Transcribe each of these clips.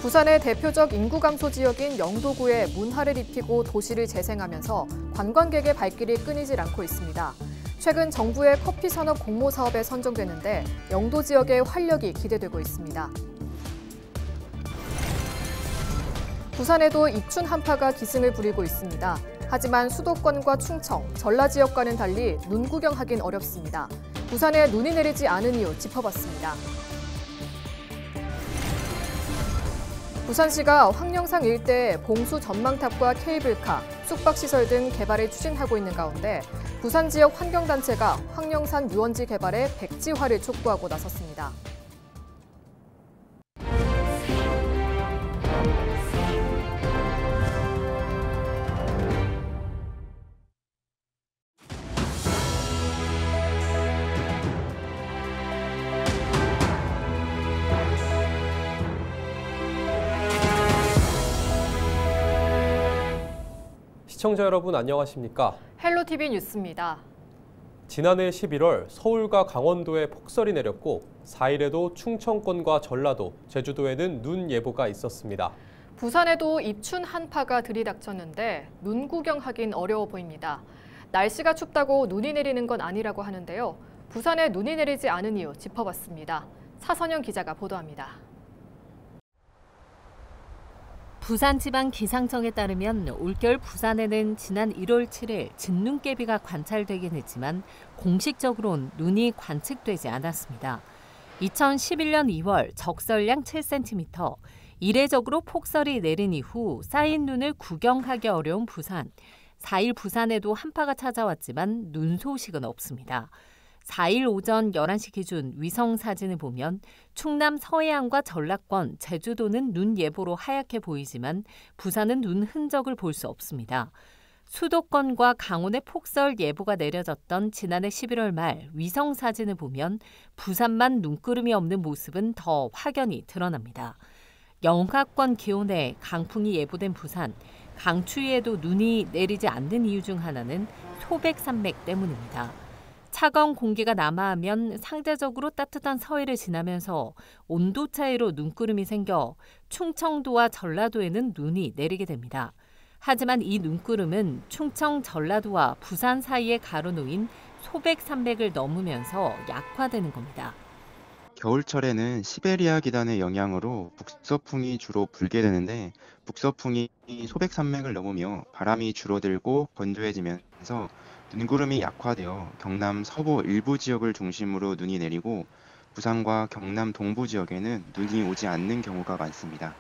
부산의 대표적 인구 감소 지역인 영도구에 문화를 입히고 도시를 재생하면서 관광객의 발길이 끊이질 않고 있습니다. 최근 정부의 커피 산업 공모 사업에 선정되는데 영도 지역의 활력이 기대되고 있습니다. 부산에도 입춘 한파가 기승을 부리고 있습니다. 하지만 수도권과 충청, 전라 지역과는 달리 눈 구경하긴 어렵습니다. 부산에 눈이 내리지 않은 이유 짚어봤습니다. 부산시가 황령산 일대에 봉수 전망탑과 케이블카, 숙박시설 등 개발을 추진하고 있는 가운데 부산 지역 환경단체가 황령산 유원지 개발에 백지화를 촉구하고 나섰습니다. 시청자 여러분 안녕하십니까? 헬로티비 뉴스입니다. 지난해 11월 서울과 강원도에 폭설이 내렸고 4일에도 충청권과 전라도, 제주도에는 눈 예보가 있었습니다. 부산에도 입춘 한파가 들이닥쳤는데 눈 구경하긴 어려워 보입니다. 날씨가 춥다고 눈이 내리는 건 아니라고 하는데요. 부산에 눈이 내리지 않은 이유 짚어봤습니다. 차선영 기자가 보도합니다. 부산지방기상청에 따르면 올겨울 부산에는 지난 1월 7일 진눈깨비가 관찰되긴 했지만 공식적으로는 눈이 관측되지 않았습니다. 2011년 2월 적설량 7cm, 이례적으로 폭설이 내린 이후 쌓인 눈을 구경하기 어려운 부산. 4일 부산에도 한파가 찾아왔지만 눈 소식은 없습니다. 4일 오전 11시 기준 위성 사진을 보면 충남 서해안과 전라권, 제주도는 눈 예보로 하얗게 보이지만 부산은 눈 흔적을 볼 수 없습니다. 수도권과 강원에 폭설 예보가 내려졌던 지난해 11월 말 위성 사진을 보면 부산만 눈구름이 없는 모습은 더 확연히 드러납니다. 영하권 기온에 강풍이 예보된 부산, 강추위에도 눈이 내리지 않는 이유 중 하나는 소백산맥 때문입니다. 차가운 공기가 남하하면 상대적으로 따뜻한 서해를 지나면서 온도 차이로 눈구름이 생겨 충청도와 전라도에는 눈이 내리게 됩니다. 하지만 이 눈구름은 충청, 전라도와 부산 사이에 가로놓인 소백산맥을 넘으면서 약화되는 겁니다. 겨울철에는 시베리아 기단의 영향으로 북서풍이 주로 불게 되는데 북서풍이 소백산맥을 넘으며 바람이 줄어들고 건조해지면서 눈구름이 약화되어 경남 서부 일부 지역을 중심으로 눈이 내리고 부산과 경남 동부 지역에는 눈이 오지 않는 경우가 많습니다.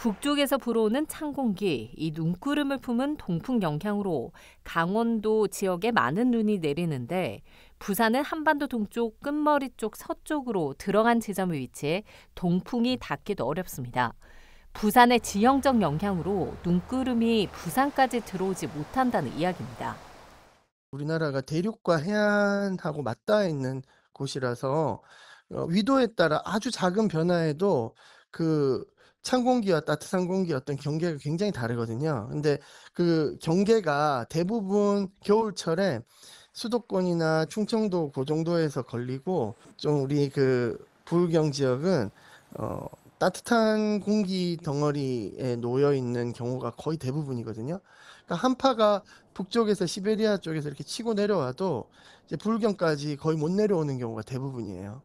북쪽에서 불어오는 찬 공기, 이 눈구름을 품은 동풍 영향으로 강원도 지역에 많은 눈이 내리는데 부산은 한반도 동쪽 끝머리 쪽 서쪽으로 들어간 지점을 위치해 동풍이 닿기도 어렵습니다. 부산의 지형적 영향으로 눈구름이 부산까지 들어오지 못한다는 이야기입니다. 우리나라가 대륙과 해안하고 맞닿아 있는 곳이라서 위도에 따라 아주 작은 변화에도 그 찬 공기와 따뜻한 공기의 어떤 경계가 굉장히 다르거든요. 근데 그 경계가 대부분 겨울철에 수도권이나 충청도 그 정도에서 걸리고 좀 우리 그 부울경 지역은 따뜻한 공기 덩어리에 놓여 있는 경우가 거의 대부분이거든요. 그러니까 한파가 북쪽에서 시베리아 쪽에서 이렇게 치고 내려와도 이제 부울경까지 거의 못 내려오는 경우가 대부분이에요.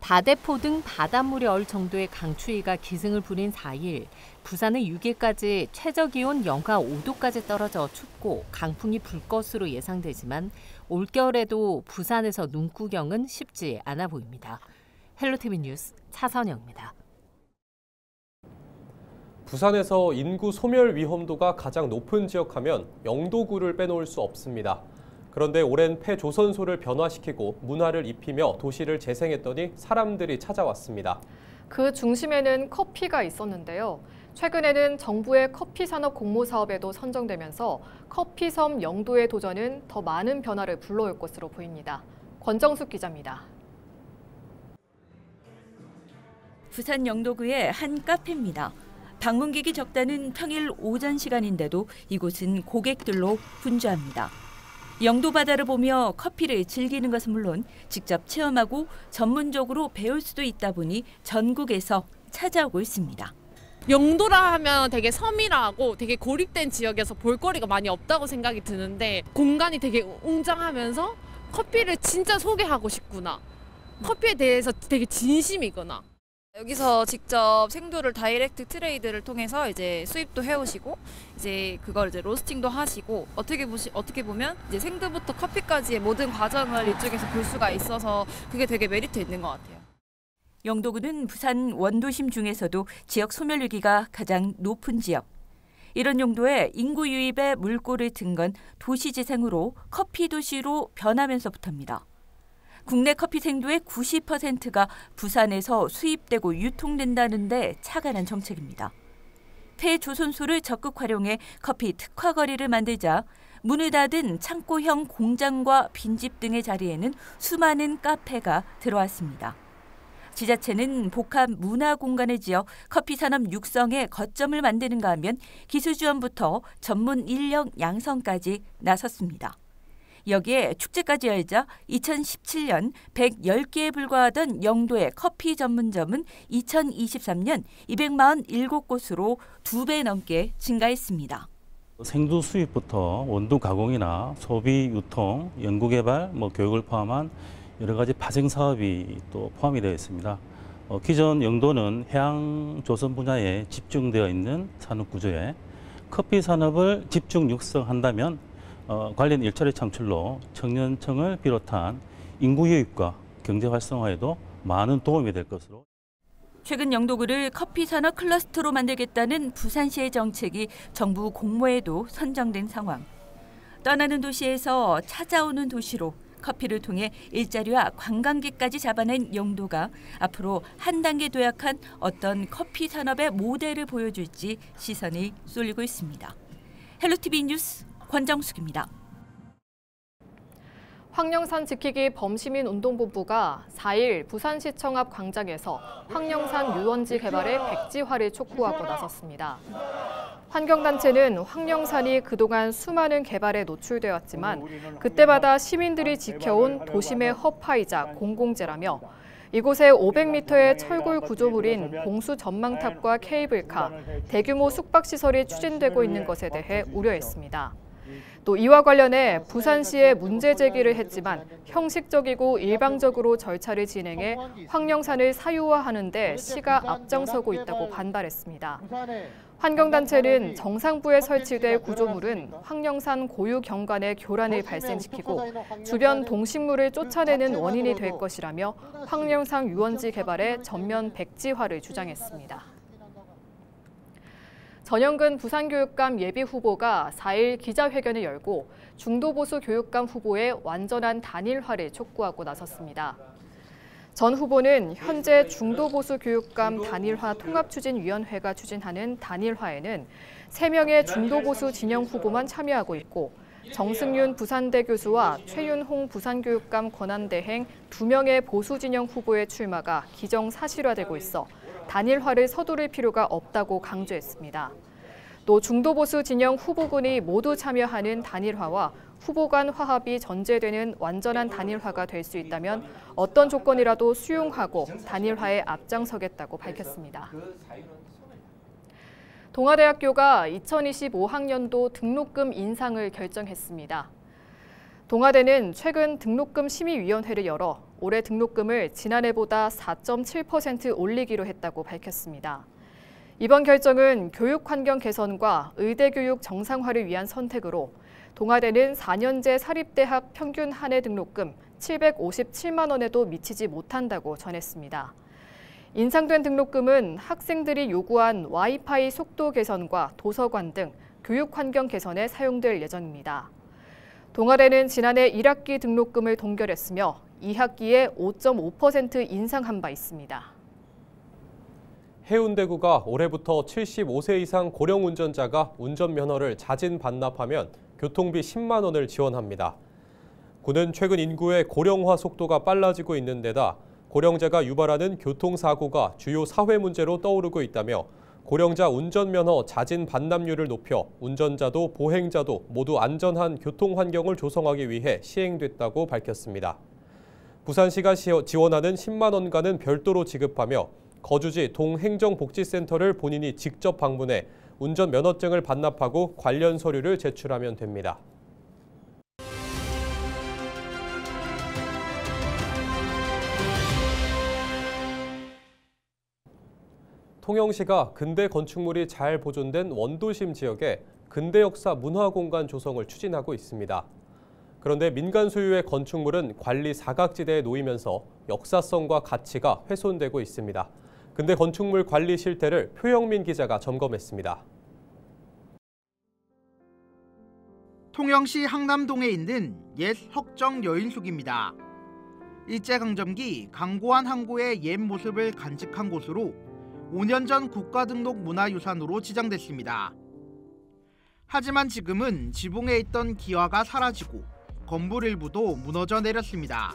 다대포 등 바닷물이 얼 정도의 강추위가 기승을 부린 4일, 부산은 6일까지 최저기온 영하 5도까지 떨어져 춥고 강풍이 불 것으로 예상되지만 올겨울에도 부산에서 눈 구경은 쉽지 않아 보입니다. 헬로티비 뉴스 차선영입니다. 부산에서 인구 소멸 위험도가 가장 높은 지역하면 영도구를 빼놓을 수 없습니다. 그런데 오랜 폐조선소를 변화시키고 문화를 입히며 도시를 재생했더니 사람들이 찾아왔습니다. 그 중심에는 커피가 있었는데요. 최근에는 정부의 커피 산업 공모 사업에도 선정되면서 커피섬 영도의 도전은 더 많은 변화를 불러올 것으로 보입니다. 권정숙 기자입니다. 부산 영도구의 한 카페입니다. 방문객이 적다는 평일 오전 시간인데도 이곳은 고객들로 분주합니다. 영도 바다를 보며 커피를 즐기는 것은 물론 직접 체험하고 전문적으로 배울 수도 있다 보니 전국에서 찾아오고 있습니다. 영도라 하면 되게 섬이라고 되게 고립된 지역에서 볼거리가 많이 없다고 생각이 드는데 공간이 되게 웅장하면서 커피를 진짜 소개하고 싶구나. 커피에 대해서 되게 진심이구나. 여기서 직접 생두를 다이렉트 트레이드를 통해서 이제 수입도 해오시고 이제 그걸 이제 로스팅도 하시고 어떻게 보면 이제 생두부터 커피까지의 모든 과정을 이쪽에서 볼 수가 있어서 그게 되게 메리트 있는 것 같아요. 영도구는 부산 원도심 중에서도 지역 소멸위기가 가장 높은 지역. 이런 용도에 인구 유입에 물꼬를 튼 건 도시 재생으로 커피 도시로 변하면서부터입니다. 국내 커피 생두의 90%가 부산에서 수입되고 유통된다는데 착안한 정책입니다. 폐조선소를 적극 활용해 커피 특화거리를 만들자 문을 닫은 창고형 공장과 빈집 등의 자리에는 수많은 카페가 들어왔습니다. 지자체는 복합 문화 공간을 지어 커피 산업 육성에 거점을 만드는가 하면 기술 지원부터 전문 인력 양성까지 나섰습니다. 여기에 축제까지 열자 2017년 110개에 불과하던 영도의 커피 전문점은 2023년 247곳으로 2배 넘게 증가했습니다. 생두 수입부터 원두 가공이나 소비, 유통, 연구개발, 교육을 포함한 여러 가지 파생 사업이 또 포함이 되어 있습니다. 기존 영도는 해양 조선 분야에 집중되어 있는 산업 구조에 커피 산업을 집중 육성한다면 관련 일자리 창출로 청년층을 비롯한 인구 유입과 경제 활성화에도 많은 도움이 될 것으로. 최근 영도구를 커피 산업 클러스터로 만들겠다는 부산시의 정책이 정부 공모에도 선정된 상황. 떠나는 도시에서 찾아오는 도시로 커피를 통해 일자리와 관광객까지 잡아낸 영도가 앞으로 한 단계 도약한 어떤 커피 산업의 모델을 보여줄지 시선이 쏠리고 있습니다. 헬로티비 뉴스 권정숙입니다. 황령산 지키기 범시민운동본부가 4일 부산시청 앞 광장에서 황령산 유원지 개발의 백지화를 촉구하고 나섰습니다. 환경단체는 황령산이 그동안 수많은 개발에 노출되었지만 그때마다 시민들이 지켜온 도심의 허파이자 공공재라며 이곳에 500m의 철골 구조물인 봉수 전망탑과 케이블카, 대규모 숙박시설이 추진되고 있는 것에 대해 우려했습니다. 또 이와 관련해 부산시에 문제 제기를 했지만 형식적이고 일방적으로 절차를 진행해 황령산을 사유화하는 데 시가 앞장서고 있다고 반발했습니다. 환경단체는 정상부에 설치될 구조물은 황령산 고유 경관의 교란을 발생시키고 주변 동식물을 쫓아내는 원인이 될 것이라며 황령산 유원지 개발의 전면 백지화를 주장했습니다. 전영근 부산교육감 예비후보가 4일 기자회견을 열고 중도보수 교육감 후보의 완전한 단일화를 촉구하고 나섰습니다. 전 후보는 현재 중도보수 교육감 단일화 통합추진위원회가 추진하는 단일화에는 3명의 중도보수 진영 후보만 참여하고 있고 정승윤 부산대 교수와 최윤홍 부산교육감 권한대행 2명의 보수 진영 후보의 출마가 기정사실화되고 있어 단일화를 서두를 필요가 없다고 강조했습니다. 또 중도보수 진영 후보군이 모두 참여하는 단일화와 후보 간 화합이 전제되는 완전한 단일화가 될 수 있다면 어떤 조건이라도 수용하고 단일화에 앞장서겠다고 밝혔습니다. 동아대학교가 2025학년도 등록금 인상을 결정했습니다. 동아대는 최근 등록금 심의위원회를 열어 올해 등록금을 지난해보다 4.7% 올리기로 했다고 밝혔습니다. 이번 결정은 교육 환경 개선과 의대 교육 정상화를 위한 선택으로 동아대는 4년제 사립대학 평균 한 해 등록금 757만 원에도 미치지 못한다고 전했습니다. 인상된 등록금은 학생들이 요구한 와이파이 속도 개선과 도서관 등 교육 환경 개선에 사용될 예정입니다. 동아대는 지난해 1학기 등록금을 동결했으며 2학기에 5.5% 인상한 바 있습니다. 해운대구가 올해부터 75세 이상 고령 운전자가 운전면허를 자진 반납하면 교통비 10만 원을 지원합니다. 구는 최근 인구의 고령화 속도가 빨라지고 있는 데다 고령자가 유발하는 교통사고가 주요 사회 문제로 떠오르고 있다며 고령자 운전면허 자진 반납률을 높여 운전자도 보행자도 모두 안전한 교통 환경을 조성하기 위해 시행됐다고 밝혔습니다. 부산시가 지원하는 10만 원가는 별도로 지급하며 거주지 동행정복지센터를 본인이 직접 방문해 운전면허증을 반납하고 관련 서류를 제출하면 됩니다. 통영시가 근대 건축물이 잘 보존된 원도심 지역에 근대 역사 문화공간 조성을 추진하고 있습니다. 그런데 민간 소유의 건축물은 관리 사각지대에 놓이면서 역사성과 가치가 훼손되고 있습니다. 근대 건축물 관리 실태를 표영민 기자가 점검했습니다. 통영시 항남동에 있는 옛 석정 여인숙입니다. 일제강점기 강고한 항구의 옛 모습을 간직한 곳으로 5년 전 국가등록 문화유산으로 지정됐습니다. 하지만 지금은 지붕에 있던 기와가 사라지고 건물 일부도 무너져 내렸습니다.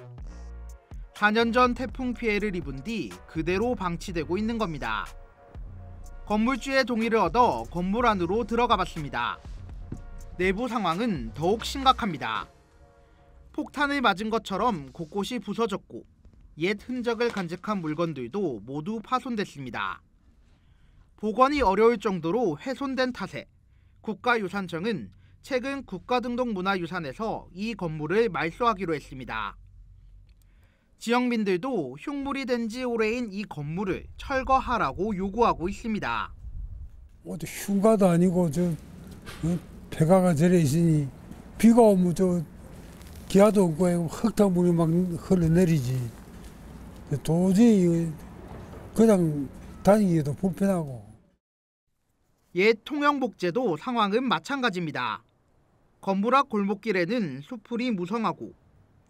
4년 전 태풍 피해를 입은 뒤 그대로 방치되고 있는 겁니다. 건물주의 동의를 얻어 건물 안으로 들어가 봤습니다. 내부 상황은 더욱 심각합니다. 폭탄을 맞은 것처럼 곳곳이 부서졌고 옛 흔적을 간직한 물건들도 모두 파손됐습니다. 복원이 어려울 정도로 훼손된 탓에 국가유산청은 최근 국가등록문화유산에서 이 건물을 말소하기로 했습니다. 지역민들도 흉물이 된 지 오래인 이 건물을 철거하라고 요구하고 있습니다. 흉가도 아니고 폐가가 저래 있으니 비가 오면 기아도 없고 흙탕물이 막 흘러내리지. 도저히 그냥 다니기도 불편하고. 옛 통영복제도 상황은 마찬가지입니다. 건물 앞 골목길에는 수풀이 무성하고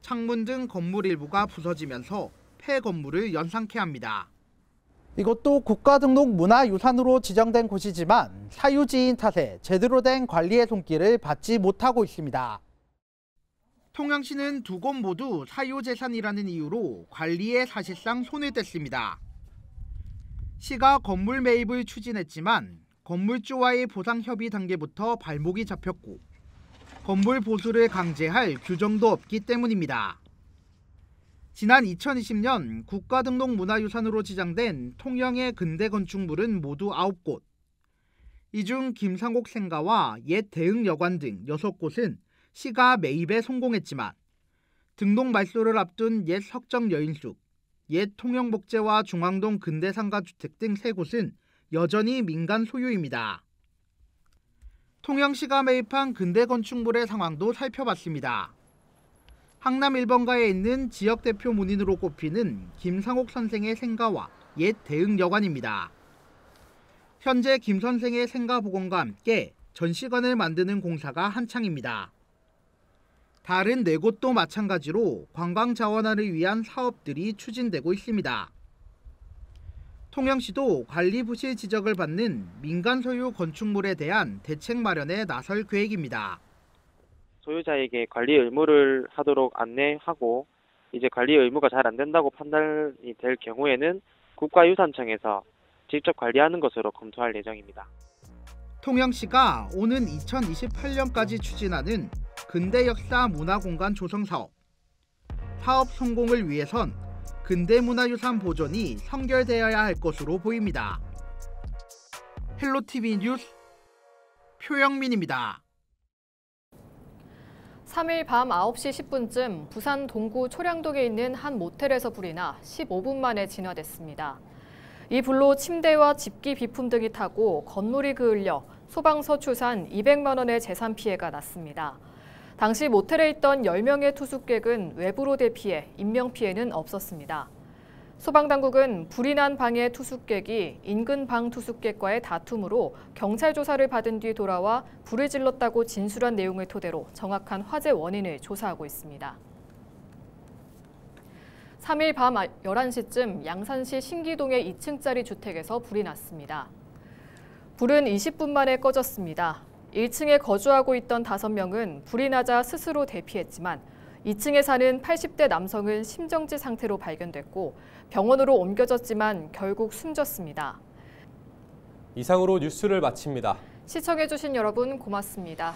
창문 등 건물 일부가 부서지면서 폐 건물을 연상케 합니다. 이것도 국가등록 문화유산으로 지정된 곳이지만 사유지인 탓에 제대로 된 관리의 손길을 받지 못하고 있습니다. 통영시는 두 곳 모두 사유재산이라는 이유로 관리에 사실상 손을 뗐습니다. 시가 건물 매입을 추진했지만 건물주와의 보상 협의 단계부터 발목이 잡혔고 건물 보수를 강제할 규정도 없기 때문입니다. 지난 2020년 국가등록 문화유산으로 지정된 통영의 근대 건축물은 모두 9곳. 이 중 김상옥 생가와 옛 대흥여관 등 6곳은 시가 매입에 성공했지만 등록 말소를 앞둔 옛 석정 여인숙, 옛 통영복제와 중앙동 근대상가주택 등 3곳은 여전히 민간 소유입니다. 통영시가 매입한 근대 건축물의 상황도 살펴봤습니다. 항남 1번가에 있는 지역 대표 문인으로 꼽히는 김상옥 선생의 생가와 옛 대흥여관입니다. 현재 김 선생의 생가 복원과 함께 전시관을 만드는 공사가 한창입니다. 다른 4곳도 마찬가지로 관광 자원화를 위한 사업들이 추진되고 있습니다. 통영시도 관리 부실 지적을 받는 민간 소유 건축물에 대한 대책 마련에 나설 계획입니다. 소유자에게 관리 의무를 하도록 안내하고 이제 관리 의무가 잘 안 된다고 판단이 될 경우에는 국가유산청에서 직접 관리하는 것으로 검토할 예정입니다. 통영시가 오는 2028년까지 추진하는 근대 역사 문화공간 조성 사업. 사업 성공을 위해선 근대문화유산 보존이 선결되어야 할 것으로 보입니다. 헬로티비 뉴스 표영민입니다. 3일 밤 9시 10분쯤 부산 동구 초량동에 있는 한 모텔에서 불이 나 15분 만에 진화됐습니다. 이 불로 침대와 집기 비품 등이 타고 건물이 그을려 소방서 추산 200만 원의 재산 피해가 났습니다. 당시 모텔에 있던 10명의 투숙객은 외부로 대피해 인명피해는 없었습니다. 소방당국은 불이 난 방의 투숙객이 인근 방 투숙객과의 다툼으로 경찰 조사를 받은 뒤 돌아와 불을 질렀다고 진술한 내용을 토대로 정확한 화재 원인을 조사하고 있습니다. 3일 밤 11시쯤 양산시 신기동의 2층짜리 주택에서 불이 났습니다. 불은 20분 만에 꺼졌습니다. 1층에 거주하고 있던 5명은 불이 나자 스스로 대피했지만 2층에 사는 80대 남성은 심정지 상태로 발견됐고 병원으로 옮겨졌지만 결국 숨졌습니다. 이상으로 뉴스를 마칩니다. 시청해주신 여러분 고맙습니다.